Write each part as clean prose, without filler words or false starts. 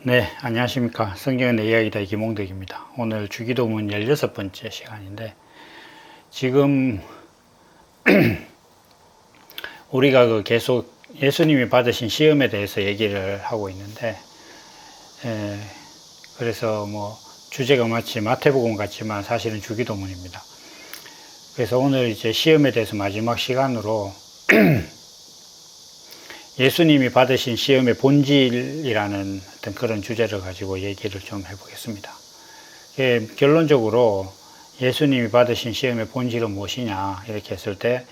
네, 안녕하십니까. 성경의 내 이야기다 김홍덕입니다. 오늘 주기도문 16번째 시간인데, 지금 우리가 계속 예수님이 받으신 시험에 대해서 얘기를 하고 있는데, 그래서 주제가 마치 마태복음 같지만 사실은 주기도문입니다. 그래서 오늘 이제 시험에 대해서 마지막 시간으로 예수님이 받으신 시험의 본질이라는 어떤 그런 주제를 가지고 얘기를 좀 해보겠습니다. 결론적으로 예수님이 받으신 시험의 본질은 무엇이냐 이렇게 했을 때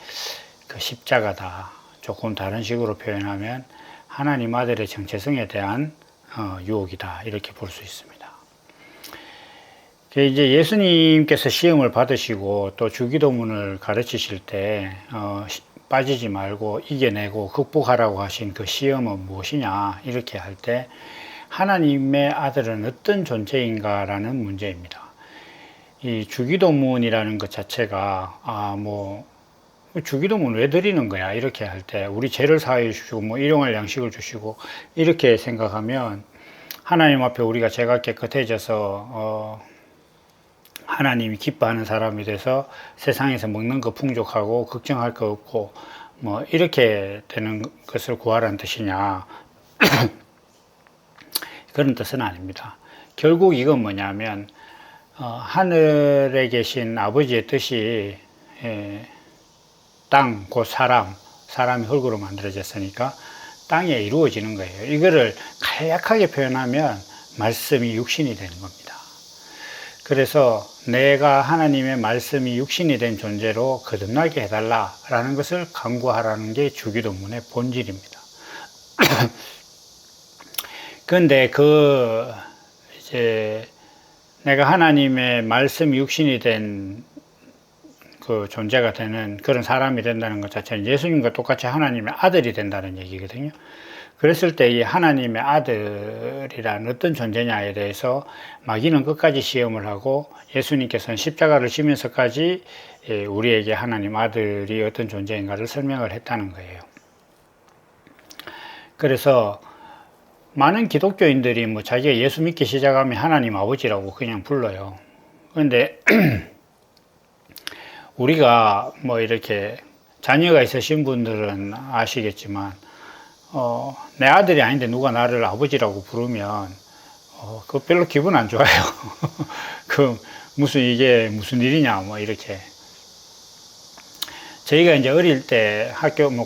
그 십자가다. 조금 다른 식으로 표현하면 하나님 아들의 정체성에 대한 유혹이다 이렇게 볼 수 있습니다. 이제 예수님께서 시험을 받으시고 또 주기도문을 가르치실 때 빠지지 말고 이겨내고 극복하라고 하신 그 시험은 무엇이냐 이렇게 할 때 하나님의 아들은 어떤 존재인가라는 문제입니다. 이 주기도문이라는 것 자체가 주기도문 왜 드리는 거야 이렇게 할 때 우리 죄를 사해 주시고 일용할 양식을 주시고 이렇게 생각하면 하나님 앞에 우리가 죄가 깨끗해져서 하나님이 기뻐하는 사람이 돼서 세상에서 먹는 거 풍족하고 걱정할 거 없고 이렇게 되는 것을 구하라는 뜻이냐 그런 뜻은 아닙니다. 결국 이건 뭐냐면 하늘에 계신 아버지의 뜻이 땅, 곧 사람이 흙으로 만들어졌으니까 땅에 이루어지는 거예요. 이거를 간략하게 표현하면 말씀이 육신이 되는 겁니다. 그래서 내가 하나님의 말씀이 육신이 된 존재로 거듭나게 해달라라는 것을 간구하라는 게 주기도문의 본질입니다. 그런데 이제 내가 하나님의 말씀이 육신이 된 그 존재가 되는 그런 사람이 된다는 것 자체는 예수님과 똑같이 하나님의 아들이 된다는 얘기거든요. 그랬을 때 이 하나님의 아들이란 어떤 존재냐에 대해서 마귀는 끝까지 시험을 하고 예수님께서는 십자가를 지면서까지 우리에게 하나님 아들이 어떤 존재인가를 설명을 했다는 거예요. 그래서 많은 기독교인들이 자기가 예수 믿기 시작하면 하나님 아버지라고 그냥 불러요. 그런데 우리가 이렇게 자녀가 있으신 분들은 아시겠지만 내 아들이 아닌데 누가 나를 아버지라고 부르면 그거 별로 기분 안 좋아요. 이게 무슨 일이냐 이렇게. 저희가 이제 어릴 때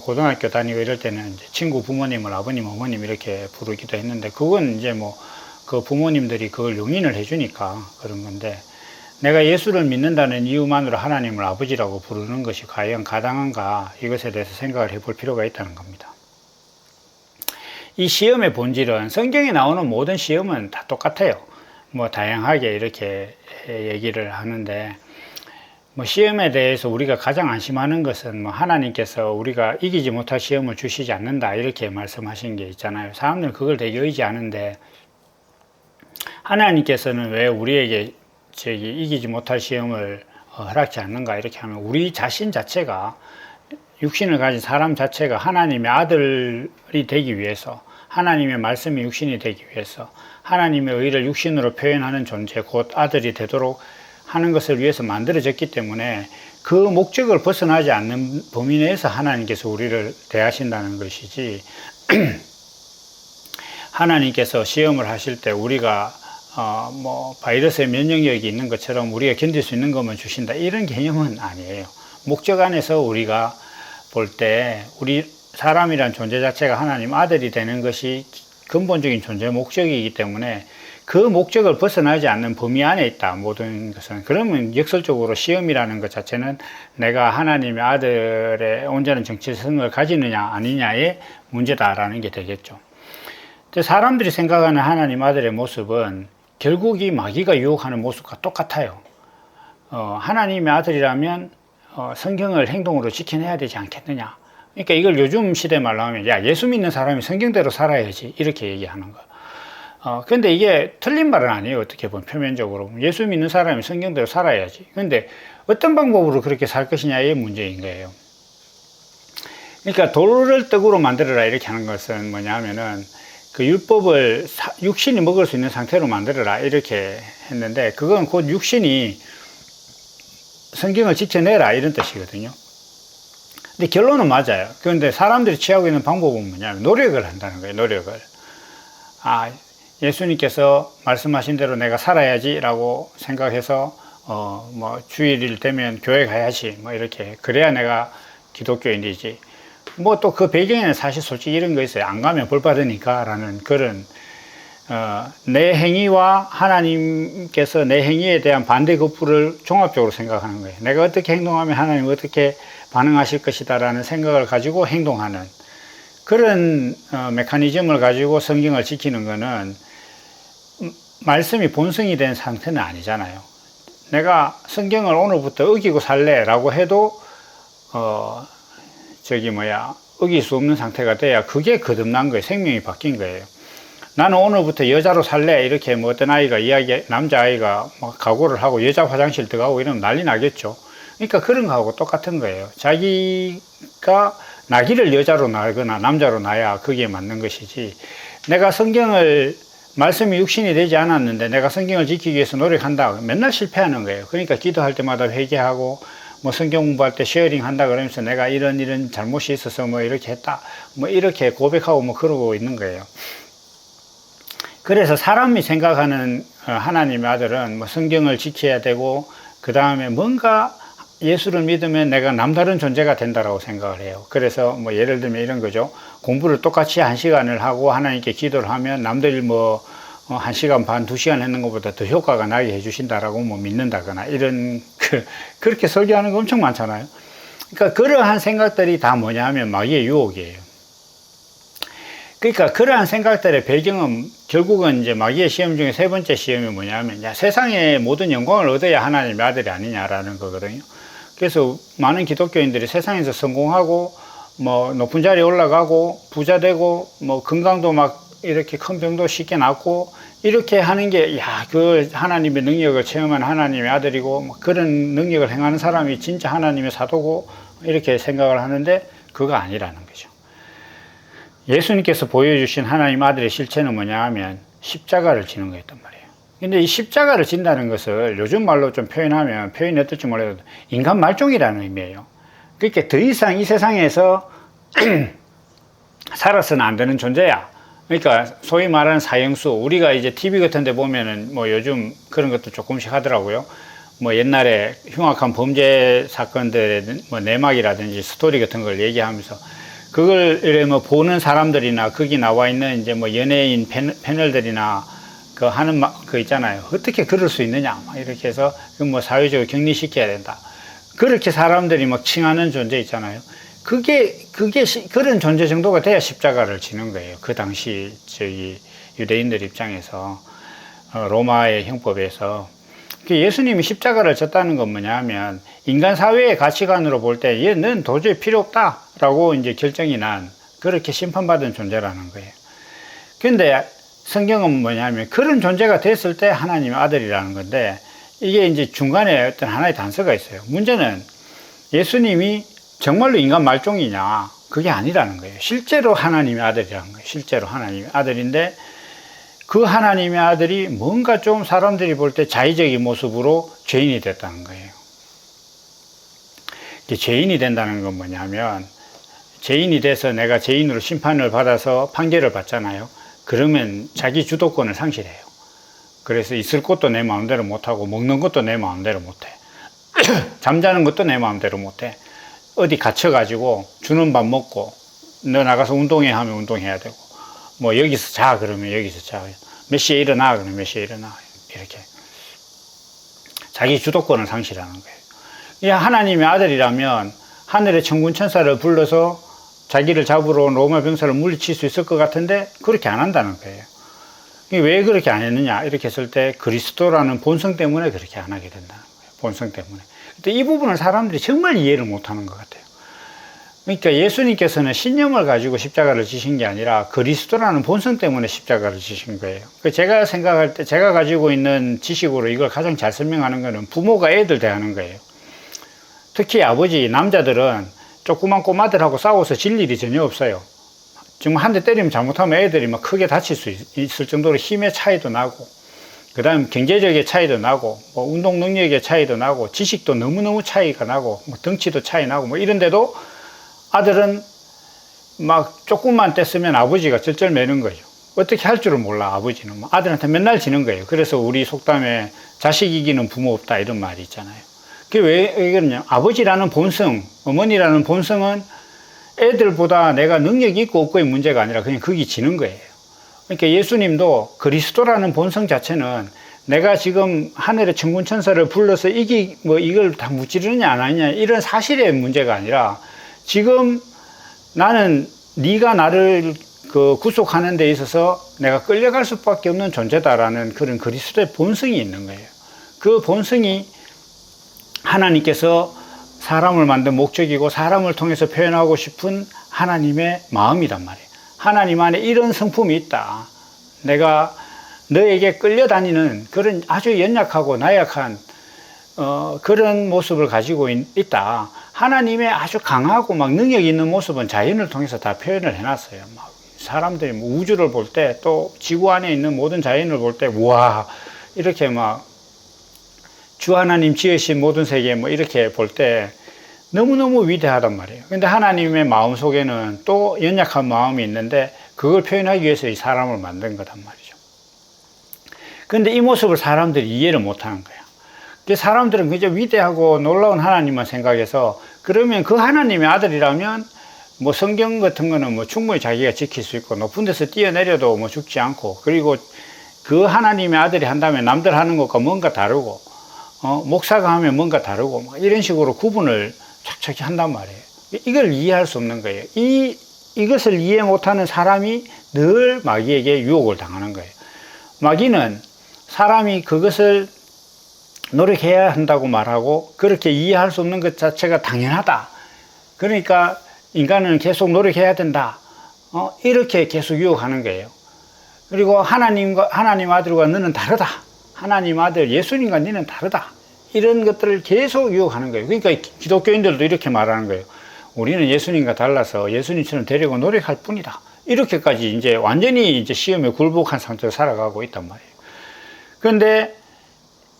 고등학교 다니고 이럴 때는 이제 친구 부모님을 아버님, 어머님 이렇게 부르기도 했는데 그건 이제 그 부모님들이 그걸 용인을 해주니까 그런 건데 내가 예수를 믿는다는 이유만으로 하나님을 아버지라고 부르는 것이 과연 가당한가 이것에 대해서 생각을 해볼 필요가 있다는 겁니다. 이 시험의 본질은 성경에 나오는 모든 시험은 다 똑같아요. 다양하게 이렇게 얘기를 하는데 시험에 대해서 우리가 가장 안심하는 것은 하나님께서 우리가 이기지 못할 시험을 주시지 않는다 이렇게 말씀하신 게 있잖아요. 사람들은 그걸 되게 의지하는데 하나님께서는 왜 우리에게 이기지 못할 시험을 허락지 않는가 이렇게 하면 우리 자신 자체가 육신을 가진 사람 자체가 하나님의 아들이 되기 위해서 하나님의 말씀이 육신이 되기 위해서 하나님의 의를 육신으로 표현하는 존재 곧 아들이 되도록 하는 것을 위해서 만들어졌기 때문에 그 목적을 벗어나지 않는 범위 내에서 하나님께서 우리를 대하신다는 것이지 하나님께서 시험을 하실 때 우리가 바이러스의 면역력이 있는 것처럼 우리가 견딜 수 있는 것만 주신다 이런 개념은 아니에요. 목적 안에서 우리가 볼 때 우리 사람이란 존재 자체가 하나님 아들이 되는 것이 근본적인 존재 목적이기 때문에 그 목적을 벗어나지 않는 범위 안에 있다 모든 것은. 그러면 역설적으로 시험이라는 것 자체는 내가 하나님의 아들의 온전한 정체성을 가지느냐 아니냐의 문제다라는 게 되겠죠. 사람들이 생각하는 하나님 아들의 모습은 결국 이 마귀가 유혹하는 모습과 똑같아요. 하나님의 아들이라면 성경을 행동으로 지켜내야 되지 않겠느냐. 그러니까 이걸 요즘 시대 말로 하면 예수 믿는 사람이 성경대로 살아야지 이렇게 얘기하는 거예요. 근데 이게 틀린 말은 아니에요. 어떻게 보면 표면적으로 예수 믿는 사람이 성경대로 살아야지. 근데 어떤 방법으로 그렇게 살 것이냐의 문제인 거예요. 그러니까 돌을 떡으로 만들어라 이렇게 하는 것은 뭐냐 하면은 그 율법을 육신이 먹을 수 있는 상태로 만들어라 이렇게 했는데, 그건 곧 육신이 성경을 지켜내라 이런 뜻이거든요. 근데 결론은 맞아요. 그런데 사람들이 취하고 있는 방법은 뭐냐면 노력을 한다는 거예요. 노력을. 예수님께서 말씀하신 대로 내가 살아야지 라고 생각해서 뭐 주일일 되면 교회 가야지 뭐 이렇게, 그래야 내가 기독교인이지. 뭐 또 그 배경에는 사실 솔직히 이런 거 있어요. 안 가면 벌 받으니까 라는 그런 내 행위와 하나님께서 내 행위에 대한 반대 거부를 종합적으로 생각하는 거예요. 내가 어떻게 행동하면 하나님은 어떻게 반응하실 것이다 라는 생각을 가지고 행동하는 그런 메커니즘을 가지고 성경을 지키는 거는 말씀이 본성이 된 상태는 아니잖아요. 내가 성경을 오늘부터 어기고 살래 라고 해도 어길 수 없는 상태가 돼야 그게 거듭난 거예요. 생명이 바뀐 거예요. 나는 오늘부터 여자로 살래 이렇게 뭐 어떤 남자아이가 막 각오를 하고 여자 화장실 들어가고 이러면 난리 나겠죠. 그러니까 그런 거하고 똑같은 거예요. 자기가 나기를 여자로 나거나 남자로 나야 그게 맞는 것이지, 내가 말씀이 육신이 되지 않았는데 내가 성경을 지키기 위해서 노력한다, 맨날 실패하는 거예요. 그러니까 기도할 때마다 회개하고 뭐 성경 공부할 때 쉐어링 한다 그러면서 내가 이런 잘못이 있어서 뭐 이렇게 했다 뭐 이렇게 고백하고 뭐 그러고 있는 거예요. 그래서 사람이 생각하는 하나님의 아들은 뭐 성경을 지켜야 되고, 그 다음에 뭔가 예수를 믿으면 내가 남다른 존재가 된다라고 생각을 해요. 그래서 뭐 예를 들면 이런 거죠. 공부를 똑같이 1시간을 하고 하나님께 기도를 하면 남들 뭐 1시간 반, 2시간 했는 것보다 더 효과가 나게 해주신다라고 뭐 믿는다거나 이런 그렇게 설교하는 거 엄청 많잖아요. 그러니까 그러한 생각들이 다 뭐냐 하면 마귀의 유혹이에요. 그러니까 그러한 생각들의 배경은 결국은 이제 마귀의 시험 중에 세 번째 시험이 뭐냐면, 세상의 모든 영광을 얻어야 하나님의 아들이 아니냐라는 거거든요. 그래서 많은 기독교인들이 세상에서 성공하고 뭐 높은 자리에 올라가고 부자 되고 뭐 건강도 막 이렇게 큰 병도 쉽게 낫고 이렇게 하는 게, 그 하나님의 능력을 체험한 하나님의 아들이고 뭐 그런 능력을 행하는 사람이 진짜 하나님의 사도고 이렇게 생각을 하는데, 그거 아니라는 거죠. 예수님께서 보여주신 하나님 아들의 실체는 뭐냐 하면 십자가를 지는 거였단 말이에요. 근데 이 십자가를 진다는 것을 요즘 말로 좀 표현이 어떨지 몰라도 인간 말종이라는 의미예요. 그러니까 더 이상 이 세상에서 살아서는 안 되는 존재야. 그러니까 소위 말하는 사형수, 우리가 이제 TV 같은 데 보면은 뭐 요즘 그런 것도 조금씩 하더라고요. 뭐 옛날에 흉악한 범죄 사건들의 뭐 내막이라든지 스토리 같은 걸 얘기하면서 그걸 이래 보는 사람들이나 거기 나와 있는 이제 뭐 연예인 패널들이나 그 하는 그 있잖아요. 어떻게 그럴 수 있느냐 막 이렇게 해서 그 뭐 사회적으로 격리시켜야 된다. 그렇게 사람들이 막 칭하는 존재 있잖아요. 그런 존재 정도가 돼야 십자가를 지는 거예요. 그 당시 유대인들 입장에서 로마의 형법에서. 예수님이 십자가를 졌다는 건 뭐냐 하면 인간 사회의 가치관으로 볼 때 얘는 도저히 필요 없다라고 이제 결정이 난, 그렇게 심판받은 존재라는 거예요. 근데 성경은 뭐냐면 그런 존재가 됐을 때 하나님의 아들이라는 건데, 이게 이제 중간에 어떤 하나의 단서가 있어요. 문제는 예수님이 정말로 인간 말종이냐, 그게 아니라는 거예요. 실제로 하나님의 아들이라는 거예요. 실제로 하나님의 아들인데, 그 하나님의 아들이 뭔가 좀 사람들이 볼 때 자의적인 모습으로 죄인이 됐다는 거예요. 죄인이 된다는 건 뭐냐면, 죄인이 돼서 내가 죄인으로 심판을 받아서 판결을 받잖아요. 그러면 자기 주도권을 상실해요. 그래서 있을 것도 내 마음대로 못하고, 먹는 것도 내 마음대로 못해. 잠자는 것도 내 마음대로 못해. 어디 갇혀가지고 주는 밥 먹고, 너 나가서 운동해 하면 운동해야 되고, 뭐 여기서 자 그러면 여기서 자, 몇 시에 일어나 그러면 몇 시에 일어나, 이렇게 자기 주도권을 상실하는 거예요. 하나님의 아들이라면 하늘의 천군 천사를 불러서 자기를 잡으러 온 로마 병사를 물리칠 수 있을 것 같은데 그렇게 안 한다는 거예요. 왜 그렇게 안 했느냐 이렇게 했을 때 그리스도라는 본성 때문에 그렇게 안 하게 된다는 거예요. 본성 때문에. 근데 이 부분을 사람들이 정말 이해를 못 하는 것 같아요. 그러니까 예수님께서는 신념을 가지고 십자가를 지신 게 아니라 그리스도라는 본성 때문에 십자가를 지신 거예요. 제가 생각할 때, 제가 가지고 있는 지식으로 이걸 가장 잘 설명하는 거는 부모가 애들 대하는 거예요. 특히 아버지, 남자들은 조그만 꼬마들하고 싸워서 질 일이 전혀 없어요. 정말 한 대 때리면 잘못하면 애들이 막 크게 다칠 수 있을 정도로 힘의 차이도 나고, 그 다음 경제적인 차이도 나고, 뭐 운동 능력의 차이도 나고, 지식도 너무너무 차이가 나고, 뭐 덩치도 차이 나고, 뭐 이런데도 아들은 막 조금만 뗐으면 아버지가 쩔쩔매는 거죠. 어떻게 할 줄을 몰라, 아버지는. 아들한테 맨날 지는 거예요. 그래서 우리 속담에 자식 이기는 부모 없다, 이런 말이 있잖아요. 그게 왜 그러냐. 아버지라는 본성, 어머니라는 본성은 애들보다 내가 능력이 있고 없고의 문제가 아니라 그냥 거기 지는 거예요. 그러니까 예수님도 그리스도라는 본성 자체는 내가 지금 하늘의 천군천사를 불러서 이걸 다 무찌르느냐 안 하느냐 이런 사실의 문제가 아니라 지금 나는 네가 나를 구속하는 데 있어서 내가 끌려갈 수밖에 없는 존재다라는 그런 그리스도의 본성이 있는 거예요. 그 본성이 하나님께서 사람을 만든 목적이고 사람을 통해서 표현하고 싶은 하나님의 마음이란 말이에요. 하나님 안에 이런 성품이 있다. 내가 너에게 끌려다니는 그런 아주 연약하고 나약한 그런 모습을 가지고 있다. 하나님의 아주 강하고 막 능력 있는 모습은 자연을 통해서 다 표현을 해놨어요. 막 사람들이 뭐 우주를 볼 때 또 지구 안에 있는 모든 자연을 볼 때 우와 이렇게 막 주 하나님 지으신 모든 세계 뭐 이렇게 볼 때 너무너무 위대하단 말이에요. 근데 하나님의 마음 속에는 또 연약한 마음이 있는데 그걸 표현하기 위해서 이 사람을 만든 거단 말이죠. 근데 이 모습을 사람들이 이해를 못 하는 거야. 사람들은 그저 위대하고 놀라운 하나님만 생각해서 그러면 그 하나님의 아들이라면 뭐 성경 같은 거는 뭐 충분히 자기가 지킬 수 있고 높은 데서 뛰어내려도 뭐 죽지 않고 그리고 그 하나님의 아들이 한다면 남들 하는 것과 뭔가 다르고 목사가 하면 뭔가 다르고 막 이런 식으로 구분을 척척히 한단 말이에요. 이걸 이해할 수 없는 거예요. 이것을 이해 못하는 사람이 늘 마귀에게 유혹을 당하는 거예요. 마귀는 사람이 그것을 노력해야 한다고 말하고 그렇게 이해할 수 없는 것 자체가 당연하다. 그러니까 인간은 계속 노력해야 된다. 이렇게 계속 유혹하는 거예요. 그리고 하나님 아들과 너는 다르다. 하나님 아들 예수님과 너는 다르다. 이런 것들을 계속 유혹하는 거예요. 그러니까 기독교인들도 이렇게 말하는 거예요. 우리는 예수님과 달라서 예수님처럼 되려고 노력할 뿐이다. 이렇게까지 이제 완전히 이제 시험에 굴복한 상태로 살아가고 있단 말이에요. 그런데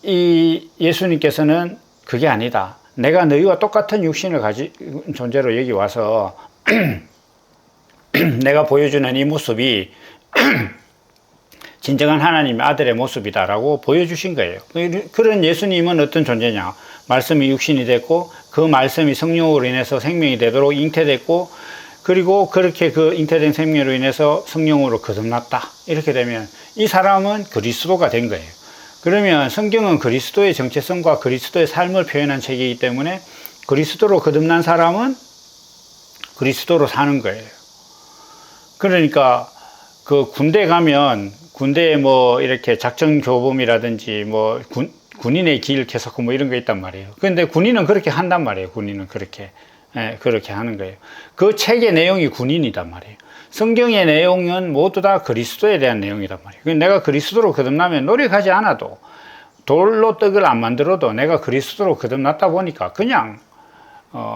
이 예수님께서는 그게 아니다. 내가 너희와 똑같은 육신을 가진 존재로 여기 와서 내가 보여주는 이 모습이 진정한 하나님의 아들의 모습이다라고 보여주신 거예요. 그런 예수님은 어떤 존재냐? 말씀이 육신이 됐고 그 말씀이 성령으로 인해서 생명이 되도록 잉태됐고 그리고 그렇게 그 잉태된 생명으로 인해서 성령으로 거듭났다. 이렇게 되면 이 사람은 그리스도가 된 거예요. 그러면 성경은 그리스도의 정체성과 그리스도의 삶을 표현한 책이기 때문에 그리스도로 거듭난 사람은 그리스도로 사는 거예요. 그러니까 그 군대 가면 군대에 뭐 이렇게 작전 교범이라든지 뭐 군인의 길 계속 뭐 이런 거 있단 말이에요. 그런데 군인은 그렇게 한단 말이에요. 군인은 그렇게 하는 거예요. 그 책의 내용이 군인이단 말이에요. 성경의 내용은 모두 다 그리스도에 대한 내용이란 말이에요. 내가 그리스도로 거듭나면 노력하지 않아도 돌로 떡을 안 만들어도 내가 그리스도로 거듭났다 보니까 그냥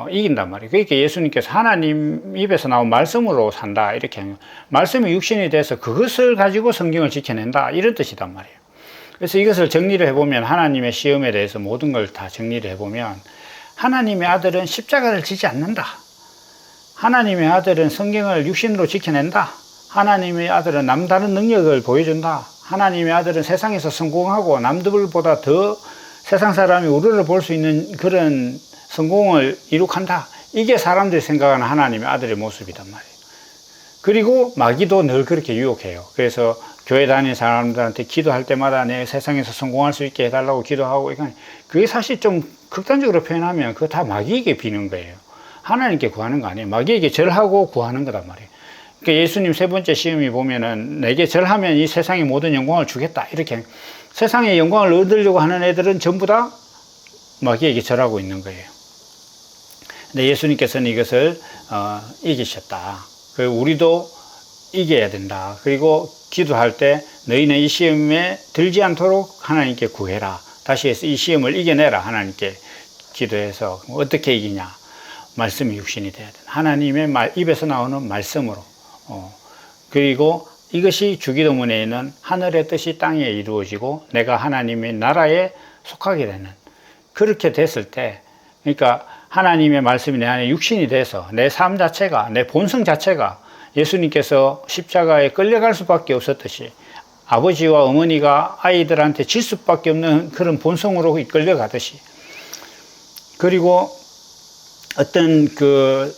이긴단 말이에요. 그러니까 예수님께서 하나님 입에서 나온 말씀으로 산다 이렇게 하는 거예요. 말씀이 육신이 돼서 그것을 가지고 성경을 지켜낸다 이런 뜻이단 말이에요. 그래서 이것을 정리를 해보면 하나님의 시험에 대해서 모든 걸 다 정리를 해보면 하나님의 아들은 십자가를 지지 않는다. 하나님의 아들은 성경을 육신으로 지켜낸다. 하나님의 아들은 남다른 능력을 보여준다. 하나님의 아들은 세상에서 성공하고 남들보다 더 세상 사람이 우리를 볼 수 있는 그런 성공을 이룩한다. 이게 사람들이 생각하는 하나님의 아들의 모습이란 말이에요. 그리고 마귀도 늘 그렇게 유혹해요. 그래서 교회 다니는 사람들한테 기도할 때마다 내 세상에서 성공할 수 있게 해달라고 기도하고 그게 사실 좀 극단적으로 표현하면 그거 다 마귀에게 비는 거예요. 하나님께 구하는 거 아니에요. 마귀에게 절하고 구하는 거단 말이에요. 그러니까 예수님 세 번째 시험이 보면은 내게 절하면 이 세상의 모든 영광을 주겠다. 이렇게 세상의 영광을 얻으려고 하는 애들은 전부 다 마귀에게 절하고 있는 거예요. 근데 예수님께서는 이것을 이기셨다. 우리도 이겨야 된다. 그리고 기도할 때 너희는 이 시험에 들지 않도록 하나님께 구해라. 다시 해서 이 시험을 이겨내라. 하나님께 기도해서 어떻게 이기냐. 말씀이 육신이 돼야 된다. 하나님의 입에서 나오는 말씀으로 그리고 이것이 주기도문에 있는 하늘의 뜻이 땅에 이루어지고 내가 하나님의 나라에 속하게 되는, 그렇게 됐을 때, 그러니까 하나님의 말씀이 내 안에 육신이 돼서 내 삶 자체가, 내 본성 자체가 예수님께서 십자가에 끌려갈 수밖에 없었듯이 아버지와 어머니가 아이들한테 질 수밖에 없는 그런 본성으로 이끌려가듯이, 그리고 어떤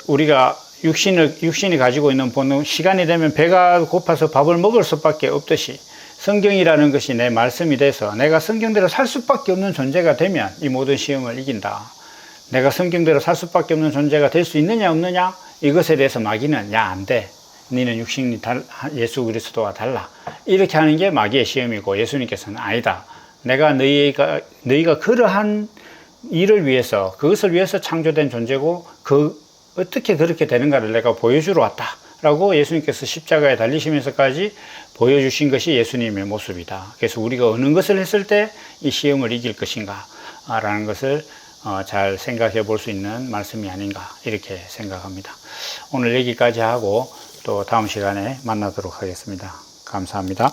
우리가 육신이 가지고 있는 본능, 시간이 되면 배가 고파서 밥을 먹을 수밖에 없듯이 성경이라는 것이 내 말씀이 돼서 내가 성경대로 살 수밖에 없는 존재가 되면 이 모든 시험을 이긴다. 내가 성경대로 살 수밖에 없는 존재가 될 수 있느냐 없느냐, 이것에 대해서 마귀는 야, 안 돼. 너는 육신이 예수 그리스도와 달라. 이렇게 하는 게 마귀의 시험이고, 예수님께서는 아니다. 내가 너희가 그러한 일을 위해서, 그것을 위해서 창조된 존재고 어떻게 그렇게 되는가를 내가 보여주러 왔다 라고 예수님께서 십자가에 달리시면서까지 보여주신 것이 예수님의 모습이다. 그래서 우리가 어느 것을 했을 때 이 시험을 이길 것인가 라는 것을 잘 생각해 볼 수 있는 말씀이 아닌가, 이렇게 생각합니다. 오늘 여기까지 하고 또 다음 시간에 만나도록 하겠습니다. 감사합니다.